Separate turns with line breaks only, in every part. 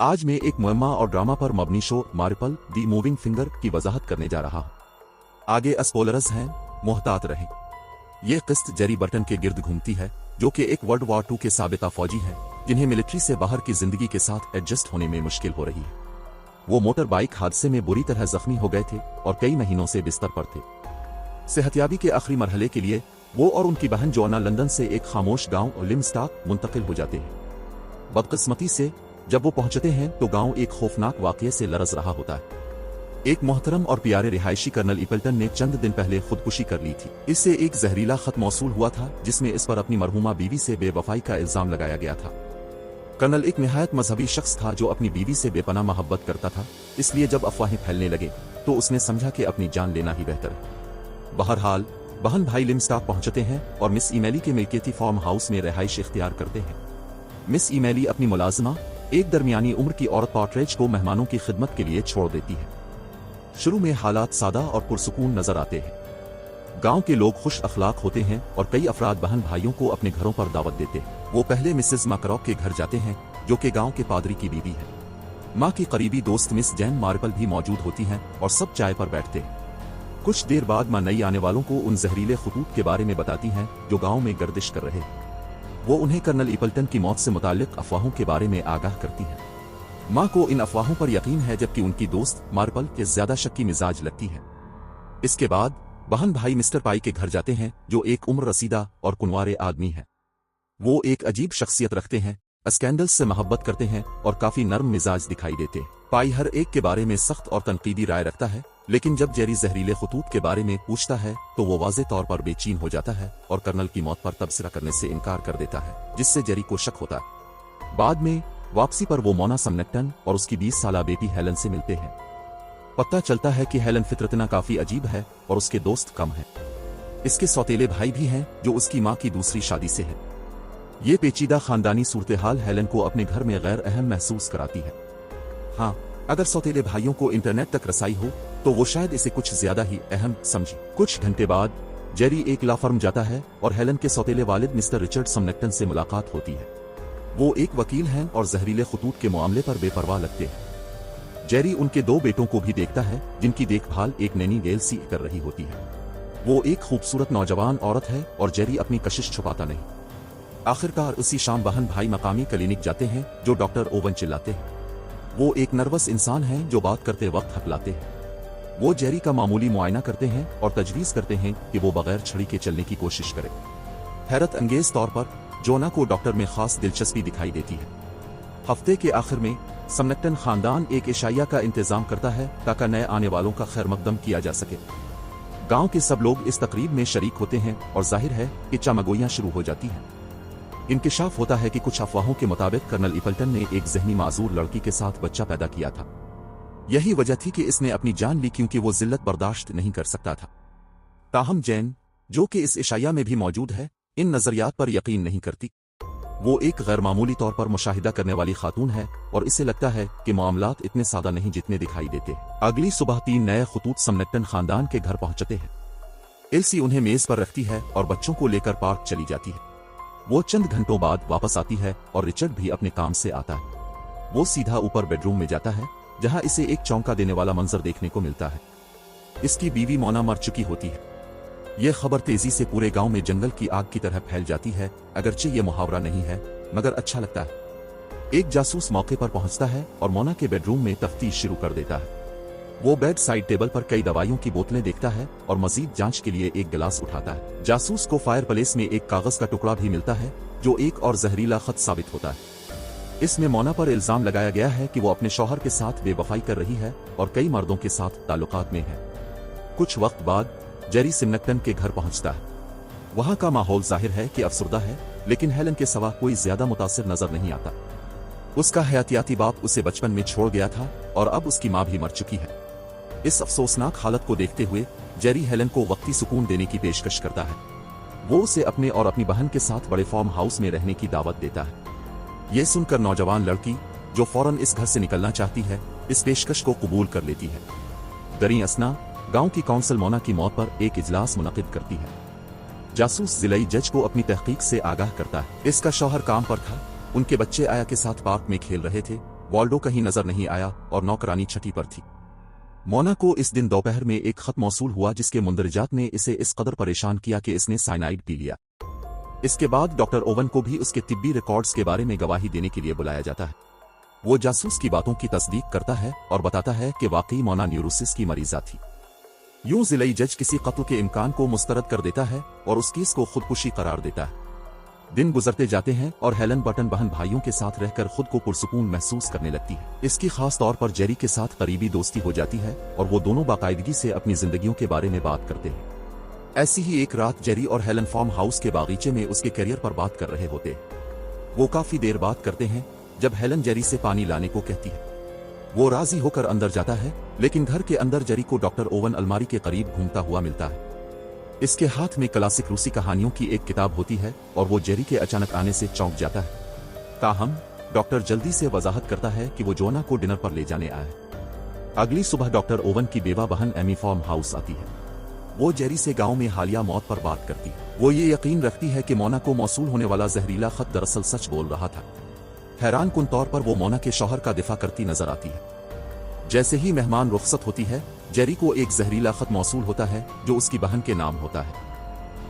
आज मैं एक मुअम्मा और ड्रामा पर मबनी show Marple the moving finger की वजाहत करने जा रहा हूँ। आगे स्पॉयलर्स हैं, मुहतात रहें। यह किस्त जेरी बर्टन के गिर्द घूमती है, जो कि एक वर्ल्ड वॉर 2 के साबिता फौजी हैं, जिन्हें मिलिट्री से बाहर की जिंदगी के साथ एडजस्ट होने में मुश्किल हो रही है। वो मोटर बाइक हादसे में बुरी तरह जख्मी हो गए थे और कई महीनों से बिस्तर पर थे। सेहतयाबी के आखिरी मरहले के लिए वो और उनकी बहन जोना लंदन से एक खामोश गांव लिमस्टाक मुंतकिल हो जाते हैं। बदकिस्मती से जब वो पहुंचते हैं तो गांव एक खौफनाक वाकये से लरज रहा होता है। एक मोहतरम और प्यारे रिहायशी कर्नल इपल्टन ने चंद दिन पहले खुदकुशी कर ली थी। इससे एक जहरीला खत मौसूल हुआ था जिसमें इस पर अपनी मरहूमा बीवी से बेवफाई का इल्जाम लगाया गया था। कर्नल एक निहायत मजहबी शख्स था जो अपनी बीवी से बेपनाह मोहब्बत करता था, इसलिए जब अफवाहें फैलने लगे तो उसने समझा कि अपनी जान लेना ही बेहतर है। बहरहाल बहन भाई लिमस्टाक पहुंचते हैं और मिस ईमेली के मिल्कियती फार्म हाउस में रिहाइश इख्तियार करते हैं। मिस ईमेली अपनी मुलाजिमा एक दरमियानी उम्र की औरत पॉर्ट्रेज को मेहमानों की खिदमत के लिए छोड़ देती है। शुरू में हालात सादा और पुरसुकून नजर आते हैं। गांव के लोग खुश अखलाक होते हैं और कई अफराद बहन भाइयों को अपने घरों पर दावत देते हैं। वो पहले मिसेस मैकरॉक के घर जाते हैं, जो कि गांव के पादरी की बीवी है। माँ की करीबी दोस्त मिस जैन मार्पल भी मौजूद होती हैं और सब चाय पर बैठते हैं। कुछ देर बाद माँ नई आने वालों को उन जहरीले खतूत के बारे में बताती हैं जो गाँव में गर्दिश कर रहे हैं। वो उन्हें कर्नल इपल्टन की मौत से मुताल्लिक अफवाहों के बारे में आगाह करती है। माँ को इन अफवाहों पर यकीन है, जबकि उनकी दोस्त मार्पल के ज्यादा शक्की मिजाज लगती है। इसके बाद बहन भाई मिस्टर पाई के घर जाते हैं, जो एक उम्र रसीदा और कुंवारे आदमी है। वो एक अजीब शख्सियत रखते हैं, स्कैंडल्स से मोहब्बत करते हैं और काफी नर्म मिजाज दिखाई देते हैं। पाई हर एक के बारे में सख्त और तनकीदी राय रखता है, लेकिन जब जेरी जहरीले खतूत के बारे में पूछता है तो वो वाज़े तौर पर बेचैन हो जाता है और कर्नल की मौत पर तबसरा करने से इनकार कर देता है, जिससे जेरी को शक होता है। बाद में वापसी पर वो मोना समनेक्टन और उसकी 20 साला बेटी हेलन से मिलते हैं। पता चलता है कि हेलन फितरतना काफी अजीब है और उसके दोस्त कम हैं। इसके सौतेले भाई भी हैं जो उसकी माँ की दूसरी शादी से है। ये पेचीदा खानदानी सूरत-ए-हाल हेलन को अपने घर में गैर अहम महसूस कराती है। हाँ, अगर सौतेले भाइयों को इंटरनेट तक रसाई हो तो वो शायद इसे कुछ ज्यादा ही अहम समझे। कुछ घंटे बाद जेरी एक लॉ फर्म जाता है और हेलन के सौतेले वालिद मिस्टर रिचर्ड समनेक्टन से मुलाकात होती है। वो एक वकील हैं और जहरीले खतूत के मामले पर बेपरवाह लगते हैं। जेरी उनके 2 बेटों को भी देखता है, जिनकी देखभाल एक नैनी गेल सी कर रही होती है। वो एक खूबसूरत नौजवान औरत है और जेरी अपनी कशिश छुपाता नहीं। आखिरकार उसी शाम बहन भाई मकामी क्लिनिक जाते हैं, जो डॉक्टर ओवन चिल्लाते हैं। वो एक नर्वस इंसान है जो बात करते वक्त हकलाते हैं। वो जेरी का मामूली मुआयना करते हैं और तजवीज करते हैं कि वो बगैर छड़ी के चलने की कोशिश करे। हैरत अंगेज तौर पर जोना को डॉक्टर में खास दिलचस्पी दिखाई देती है। हफ्ते के आखिर में समनेक्टन खानदान एक इशाइया का इंतजाम करता है ताकि नए आने वालों का खैर मकदम किया जा सके। गांव के सब लोग इस तकरीब में शरीक होते हैं और जाहिर है कि चमगोइयां शुरू हो जाती हैं। इंकिशाफ होता है कि कुछ अफवाहों के मुताबिक कर्नल इपल्टन ने एक जहनी माजूर लड़की के साथ बच्चा पैदा किया था। यही वजह थी कि इसने अपनी जान ली, क्योंकि वो जिल्लत बर्दाश्त नहीं कर सकता था। ताहम जैन, जो कि इस इशाया में भी मौजूद है, इन नजरियात पर यकीन नहीं करती। वो एक गैर मामूली तौर पर मुशाहिदा करने वाली खातून है और इसे लगता है कि मामलात इतने सादा नहीं जितने दिखाई देते। अगली सुबह 3 नए खतूत समनेक्टन खानदान के घर पहुंचते हैं। एल्सी उन्हें मेज पर रखती है और बच्चों को लेकर पार्क चली जाती है। वो चंद घंटों बाद वापस आती है और रिचर्ड भी अपने काम से आता है। वो सीधा ऊपर बेडरूम में जाता है, जहां इसे एक चौंका देने वाला मंजर देखने को मिलता है। इसकी बीवी मोना मर चुकी होती है। यह खबर तेजी से पूरे गांव में जंगल की आग की तरह फैल जाती है। अगरचे ये मुहावरा नहीं है, मगर अच्छा लगता है। एक जासूस मौके पर पहुंचता है और मोना के बेडरूम में तफ्तीश शुरू कर देता है। वो बेड साइड टेबल पर कई दवाइयों की बोतलें देखता है और मजीद जांच के लिए एक गिलास उठाता है। जासूस को फायर प्लेस में एक कागज का टुकड़ा भी मिलता है, जो एक और जहरीला खत साबित होता है। इसमें मोना पर इल्जाम लगाया गया है कि वो अपने शौहर के साथ बेवफाई कर रही है और कई मर्दों के साथ ताल्लुकात में है। कुछ वक्त बाद जेरी समनेक्टन के घर पहुंचता है। वहां का माहौल जाहिर है कि अफसुर्दा है, लेकिन हेलन के सिवा कोई ज्यादा मुतासिर नजर नहीं आता। उसका हयातियाती बाप उसे बचपन में छोड़ गया था और अब उसकी माँ भी मर चुकी है। इस अफसोसनाक हालत को देखते हुए जेरी हेलन को वक्ती सुकून देने की पेशकश करता है। वो उसे अपने और अपनी बहन के साथ बड़े फार्म हाउस में रहने की दावत देता है। ये सुनकर नौजवान लड़की, जो फौरन इस घर से निकलना चाहती है, इस पेशकश को कबूल कर लेती है। दरी असना गांव की काउंसिल मोना की मौत पर एक इजलास मुनक़िद करती है। जासूस जिलाई जज को अपनी तहकीक से आगाह करता है। इसका शौहर काम पर था, उनके बच्चे आया के साथ पार्क में खेल रहे थे। वॉल्डो कहीं नजर नहीं आया और नौकरानी छठी पर थी। मोना को इस दिन दोपहर में एक खत मौसूल हुआ जिसके मुंदरजात ने इसे इस कदर परेशान किया कि इसने साइनाइड पी लिया। इसके बाद डॉक्टर ओवन को भी उसके तिब्बी रिकॉर्ड्स के बारे में गवाही देने के लिए बुलाया जाता है। वो जासूस की बातों की तस्दीक करता है और बताता है कि वाकई मोना न्यूरोसिस की मरीजा थी। यूं जिलाई जज किसी कत्ल के इम्कान को मुस्तरद कर देता है और उस केस को खुदकुशी करार देता है। दिन गुजरते जाते हैं और हेलन बर्टन बहन भाइयों के साथ रहकर खुद को पुरसुकून महसूस करने लगती है। इसकी खास तौर पर जेरी के साथ करीबी दोस्ती हो जाती है और वो दोनों बाकायदगी से अपनी जिंदगियों के बारे में बात करते हैं। ऐसी ही एक रात जेरी और हेलन फार्म हाउस के बागीचे में उसके करियर पर बात कर रहे होते हैं। वो काफी देर बात करते हैं जब हेलन जेरी से पानी लाने को कहती है। वो राजी होकर अंदर जाता है, लेकिन घर के अंदर जेरी को डॉक्टर ओवन अलमारी के करीब घूमता हुआ मिलता है। इसके हाथ में क्लासिक रूसी कहानियों की एक किताब होती है और वो जेरी के अचानक आने से चौंक जाता है। ताहम डॉक्टर जल्दी से वजाहत करता है कि वो जोना को डिनर पर ले जाने आया है। अगली सुबह डॉक्टर ओवन की बेवा बहन एमी फार्म हाउस आती है। वो जेरी से गांव में हालिया मौत पर बात करती है। वो ये यकीन रखती है कि मोना को मौसूल होने वाला जहरीला खत दरअसल सच बोल रहा था। हैरान कुन तौर पर वो मोना के शौहर का दिफा करती नजर आती है। जैसे ही मेहमान रुखसत होती है, जेरी को एक जहरीला खत मौसूल होता है जो उसकी बहन के नाम होता है।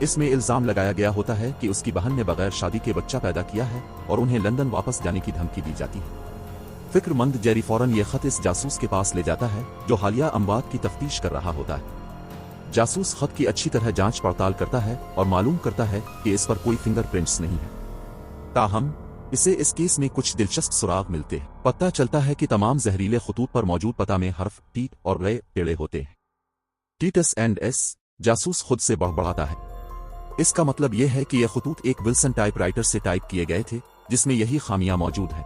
इसमें इल्जाम लगाया गया होता है कि उसकी बहन ने बगैर शादी के बच्चा पैदा किया है और उन्हें लंदन वापस जाने की धमकी दी जाती है। फिक्रमंद जेरी फौरन ये खत इस जासूस के पास ले जाता है जो हालिया अमवात की तफ्तीश कर रहा होता है। जासूस खत की अच्छी तरह जांच पड़ताल करता है और मालूम करता है कि इस पर कोई फिंगरप्रिंट्स नहीं है। ताहम इसे इस केस में कुछ दिलचस्प सुराग मिलते हैं। पता चलता है कि तमाम जहरीले खतूत पर मौजूद पता में हर्फ टी और रे टेढ़े होते हैं। टीटस एंड एस जासूस खुद से बड़बड़ाता है। इसका मतलब यह है कि यह खतूत एक विल्सन टाइपराइटर से टाइप किए गए थे जिसमें यही खामियां मौजूद हैं,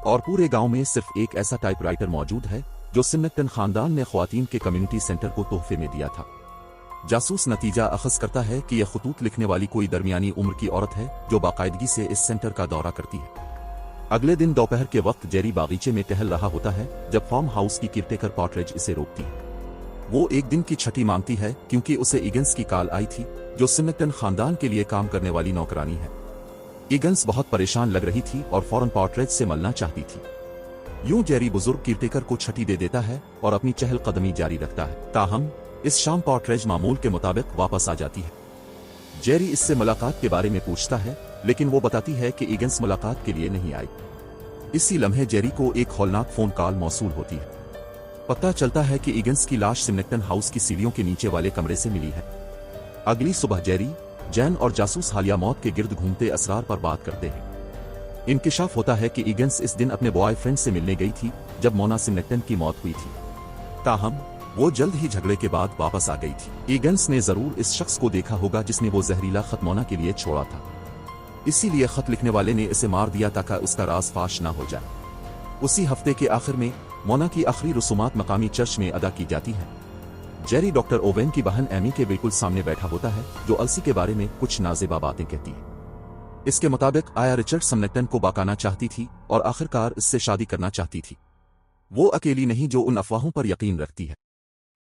और पूरे गांव में सिर्फ एक ऐसा टाइपराइटर मौजूद है जो सिमनेक्टन खानदान ने ख्वातीन के कम्युनिटी सेंटर को तोहफे में दिया था। जासूस नतीजा अखज़ करता है कि यह खतूत लिखने वाली कोई दरमियानी उम्र की औरत है जो बाकायदगी से इस सेंटर का दौरा करती है। अगले दिन दोपहर के वक्त जेरी बागीचे में टहल रहा होता है जब फार्म हाउस की केयरटेकर पॉटरेज इसे रोकती है। वो एक दिन की छुट्टी मांगती है क्योंकि उसे ईगन्स की कॉल आई थी जो सिमनेक्टन खानदान के लिए काम करने वाली नौकरानी है। ईगन्स बहुत परेशान लग रही थी और फौरन पॉटरेज से मिलना चाहती थी। यूं जेरी बुजुर्ग केयरटेकर को छुट्टी दे देता है और अपनी चहलकदमी जारी रखता है। ताहम इस शाम पॉटरेज मामूल के मुताबिक वापस आ जाती है। जेरी इससे मुलाकात के बारे में पूछता है, लेकिन वो बताती है कि ईगन्स मुलाकात के लिए नहीं आई। इसी लम्हे जेरी को एक हौलनाक फोन कॉल मौसूल होती है। पता चलता है कि ईगन्स की लाश सिमनेक्टन हाउस की सीढ़ियों के नीचे वाले कमरे से मिली है। अगली सुबह जेरी, जैन और जासूस हालिया मौत के गिर्द घूमते असरार पर बात करते हैं। इंकिशाफ होता है कि ईगन्स इस दिन अपने बॉयफ्रेंड से मिलने गई थी जब मोना सिमनेक्टन की मौत हुई थी। ताहम वो जल्द ही झगड़े के बाद वापस आ गई थी। ईगन्स ने जरूर इस शख्स को देखा होगा जिसने वो जहरीला खत मोना के लिए छोड़ा था, इसीलिए खत लिखने वाले ने इसे मार दिया ताकि उसका राज फाश ना हो जाए। उसी हफ्ते के आखिर में मोना की आखिरी रसूमात मकामी चर्च में अदा की जाती है। जेरी डॉक्टर ओवेन की बहन एमी के बिल्कुल सामने बैठा होता है जो अलसी के बारे में कुछ नाज़ेबा बातें कहती है। इसके मुताबिक आया रिचर्ड सिमनेक्टन को बकाना चाहती थी और आखिरकार इससे शादी करना चाहती थी। वो अकेली नहीं जो उन अफवाहों पर यकीन रखती है।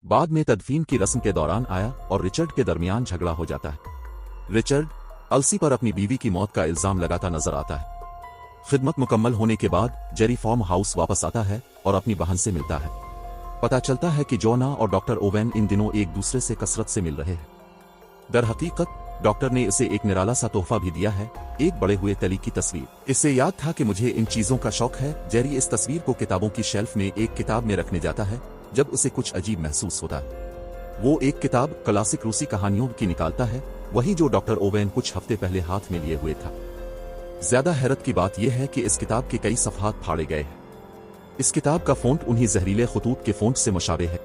बाद में तदफीन की रस्म के दौरान आया और रिचर्ड के दरमियान झगड़ा हो जाता है। रिचर्ड अलसी पर अपनी बीवी की मौत का इल्जाम लगाता नजर आता है। खिदमत मुकम्मल होने के बाद जेरी फार्म हाउस वापस आता है और अपनी बहन से मिलता है। पता चलता है कि जोना और डॉक्टर ओवेन इन दिनों एक दूसरे से कसरत से मिल रहे हैं। दर हकीकत डॉक्टर ने इसे एक निराला सा तोहफा भी दिया है, एक बड़े हुए तली की तस्वीर। इसे याद था कि मुझे इन चीजों का शौक है। जेरी इस तस्वीर को किताबों की शेल्फ में एक किताब में रखने जाता है जब उसे कुछ अजीब महसूस होता है। वो एक किताब क्लासिक रूसी कहानियों की निकालता है, वही जो डॉक्टर ओवेन कुछ हफ्ते पहले हाथ में लिए हुए था। ज्यादा हैरत की बात यह है कि इस किताब के कई सफ़हात फाड़े गए हैं। इस किताब का फ़ॉन्ट उन्हीं जहरीले खतूत के फ़ॉन्ट से मुशाबे है।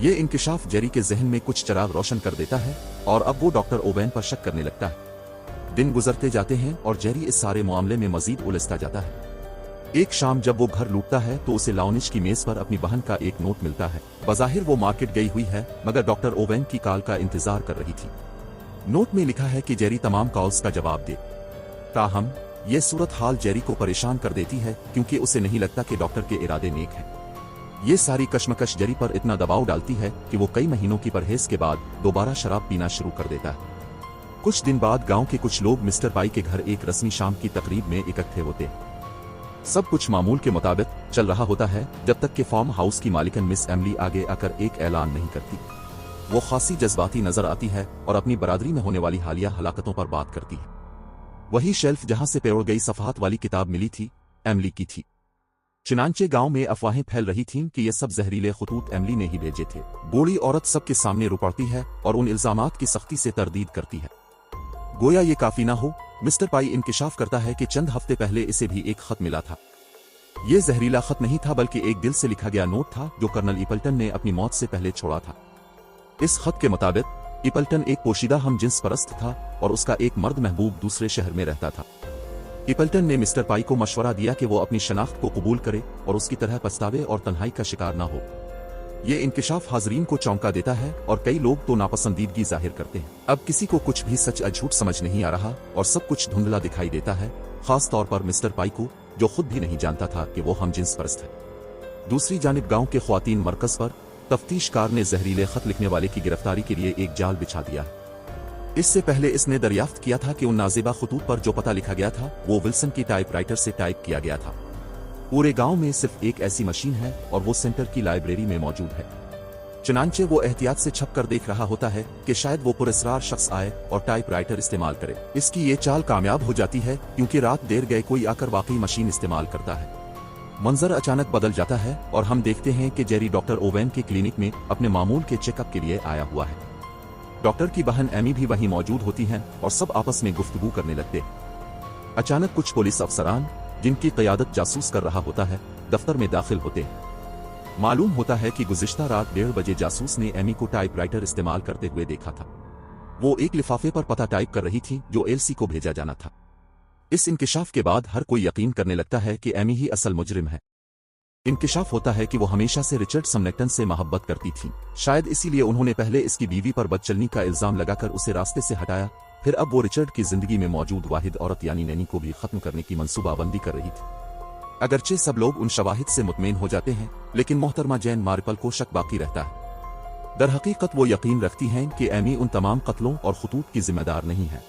ये इंकिशाफ जेरी के जहन में कुछ चिराग रोशन कर देता है और अब वो डॉक्टर ओवेन पर शक करने लगता है। दिन गुजरते जाते हैं और जेरी इस सारे मामले में मजीद उलझता जाता है। एक शाम जब वो घर लूटता है तो उसे लाउनिश की मेज पर अपनी बहन का एक नोट मिलता है। बज़ाहिर वो मार्केट गई हुई है, मगर डॉक्टर ओवेन की कॉल का इंतजार कर रही थी। नोट में लिखा है कि जेरी तमाम कॉल्स का जवाब दे। ताहम ये सूरत हाल जेरी को परेशान कर देती है क्योंकि उसे नहीं लगता कि डॉक्टर के इरादे नेक हैं। ये सारी कश्मकश जेरी पर इतना दबाव डालती है कि वो कई महीनों की परहेज के बाद दोबारा शराब पीना शुरू कर देता है। कुछ दिन बाद गांव के कुछ लोग मिस्टर पाई के घर एक रस्मी शाम की तकरीब में इकट्ठे होते हैं। सब कुछ मामूल के मुताबिक चल रहा होता है जब तक कि फार्म हाउस की मालिकन मिस एमली आगे आकर एक ऐलान नहीं करती। वो खासी जज्बाती नजर आती है और अपनी बरादरी में होने वाली हालिया हलाकतों पर बात करती है। वही शेल्फ जहां से पेरोड़ गई सफहात वाली किताब मिली थी, एमली की थी। चुनांचे गांव में अफवाहें फैल रही थीं कि ये सब जहरीले खतूत एमली ने ही भेजे थे। बूढ़ी औरत सबके सामने रो पड़ती है और उन इल्जामात की सख्ती से तरदीद करती है। गोया ये काफी ना हो, मिस्टर पाई इंकिशाफ करता है कि चंद हफ्ते पहले इसे भी एक खत मिला था। ये जहरीला खत नहीं था बल्कि एक दिल से लिखा गया नोट था जो कर्नल इपल्टन ने अपनी मौत से पहले छोड़ा था। इस खत के मुताबिक इपल्टन एक पोशीदा हमजिन्स परस्त था और उसका एक मर्द महबूब दूसरे शहर में रहता था। इपल्टन ने मिस्टर पाई को मशवरा दिया कि वो अपनी शनाख्त को कबूल करे और उसकी तरह पछतावे और तन्हाई का शिकार ना हो। ये इंकिशाफ हाजरीन को चौंका देता है और कई लोग तो नापसंदीदगी जाहिर करते हैं। अब किसी को कुछ भी सच या झूठ समझ नहीं आ रहा और सब कुछ धुंधला दिखाई देता है, खास तौर पर मिस्टर पाई को, जो खुद भी नहीं जानता था कि वो हमजिन्स परस्त है। दूसरी जानिब गांव के ख्वातीन मरकज पर तफ्तीशकार ने जहरीले खत लिखने वाले की गिरफ्तारी के लिए एक जाल बिछा दिया। इससे पहले इसने दरियाफ्त किया था कि उन नाजेबा खतूत पर जो पता लिखा गया था वो विल्सन की टाइपराइटर से टाइप किया गया था। पूरे गांव में सिर्फ एक ऐसी मशीन है और वो सेंटर की लाइब्रेरी में मौजूद है। चुनांचे वो एहतियात से छप कर देख रहा होता है कि शायद वो पुरस्कार शख्स आए और टाइपराइटर इस्तेमाल करे। इसकी ये चाल कामयाब हो जाती है क्योंकि रात देर गए कोई आकर वाकई मशीन इस्तेमाल करता है। मंजर अचानक बदल जाता है और हम देखते हैं कि जेरी डॉक्टर ओवेन के क्लिनिक में अपने मामूल के चेकअप के लिए आया हुआ है। डॉक्टर की बहन एमी भी वहीं मौजूद होती हैं और सब आपस में गुफ्तगू करने लगते हैं। अचानक कुछ पुलिस अफसरान, जिनकी क़यादत जासूस कर रहा होता है, दफ्तर में दाखिल होते हैं। मालूम होता है कि गुज़िश्ता रात 1:30 बजे जासूस ने एमी को टाइपराइटर इस्तेमाल करते हुए देखा था। वो एक लिफाफे पर पता टाइप कर रही थी जो एलसी को भेजा जाना था। इस इंकिशाफ के बाद हर कोई यकीन करने लगता है कि एमी ही असल मुजरिम है। इंकिशाफ होता है कि वो हमेशा से रिचर्ड समनेक्टन से मोहब्बत करती थी। शायद इसीलिए उन्होंने पहले इसकी बीवी पर बदचलनी का इल्जाम लगाकर उसे रास्ते से हटाया, फिर अब वो रिचर्ड की जिंदगी में मौजूद वाहिद औरत यानी नैनी को भी खत्म करने की मंसूबाबंदी कर रही थी। अगरचे सब लोग उन शवाहिद से मुतमईन हो जाते हैं, लेकिन मोहतरमा जैन मार्पल को शक बाकी रहता है। दरहकीकत वो यकीन रखती हैं कि एमी उन तमाम कत्लों और खतूत की जिम्मेदार नहीं है।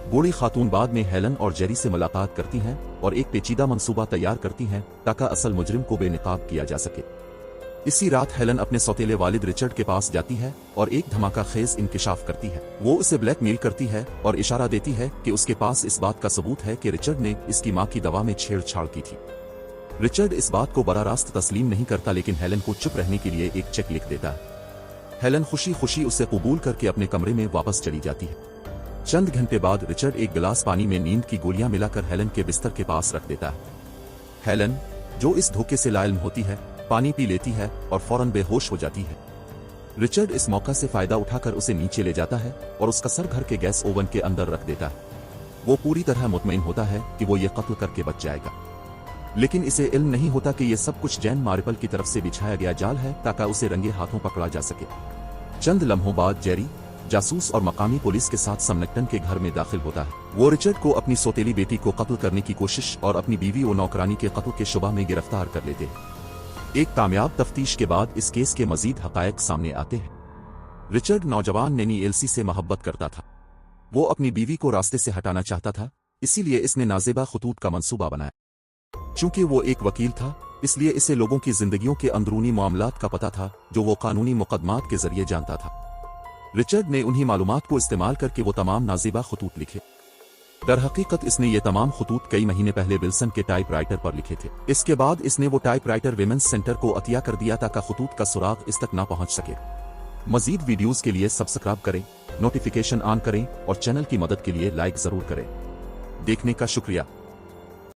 बूढ़ी खातून बाद में हेलन और जेरी से मुलाकात करती हैं और एक पेचीदा मंसूबा तैयार करती हैं ताकि असल मुजरिम को बेनकाब किया जा सके। इसी रात हेलन अपने सौतेले वालिद रिचर्ड के पास जाती है और एक धमाका खेज इंकिशाफ करती है। वो उसे ब्लैकमेल करती है और इशारा देती है कि उसके पास इस बात का सबूत है कि रिचर्ड ने इसकी मां की दवा में छेड़छाड़ की थी। रिचर्ड इस बात को बरा रास्त तस्लीम नहीं करता, लेकिन हेलन को चुप रहने के लिए एक चेक लिख देता है। हेलन खुशी खुशी उसे कबूल करके अपने कमरे में वापस चली जाती है। चंद घंटे बाद रिचर्ड एक गिलास पानी में नींद की गोलियां मिलाकर हेलन के बिस्तर के पास रख देता है। हेलन, जो इस धोखे से लाइल्म होती है, पानी पी लेती है और फौरन बेहोश हो जाती है। रिचर्ड इस मौका से फायदा उठाकर उसे नीचे ले जाता है और उसका सर घर के गैस ओवन के अंदर रख देता है। वो पूरी तरह मुतमईन होता है कि वो ये कत्ल करके बच जाएगा, लेकिन इसे इल्म नहीं होता कि ये सब कुछ जैन मार्पल की तरफ से बिछाया गया जाल है ताकि उसे रंगे हाथों पकड़ा जा सके। चंद लम्हों बाद जेरी जासूस और मकामी पुलिस के साथ समनेक्टन के घर में दाखिल होता है। वो रिचर्ड को अपनी सौतेली बेटी को कत्ल करने की कोशिश और अपनी बीवी और नौकरानी के कत्ल के शुबा में गिरफ्तार कर लेते हैं। एक कामयाब तफ्तीश के बाद इस केस के मजीद हकायक सामने आते हैं। रिचर्ड नौजवान नैनी एलसी से मोहब्बत करता था। वो अपनी बीवी को रास्ते से हटाना चाहता था, इसीलिए इसने नाजेबा खतूत का मंसूबा बनाया। चूंकि वो एक वकील था, इसलिए इसे लोगों की जिंदगियों के अंदरूनी मामलात का पता था जो वो कानूनी मुकदमात के जरिए जानता था। रिचर्ड ने उन्हीं मालूमात को इस्तेमाल करके वो तमाम नाजेबा खतूत लिखे। दरहकीकत इसने ये तमाम खतूत कई महीने पहले विल्सन के टाइपराइटर पर लिखे थे। इसके बाद इसने वो टाइपराइटर विमेंस सेंटर को अतिया कर दिया ताकि खतूत का सुराग इस तक ना पहुंच सके। मजीद वीडियोस के लिए सब्सक्राइब करें, नोटिफिकेशन ऑन करें और चैनल की मदद के लिए लाइक जरूर करें। देखने का शुक्रिया।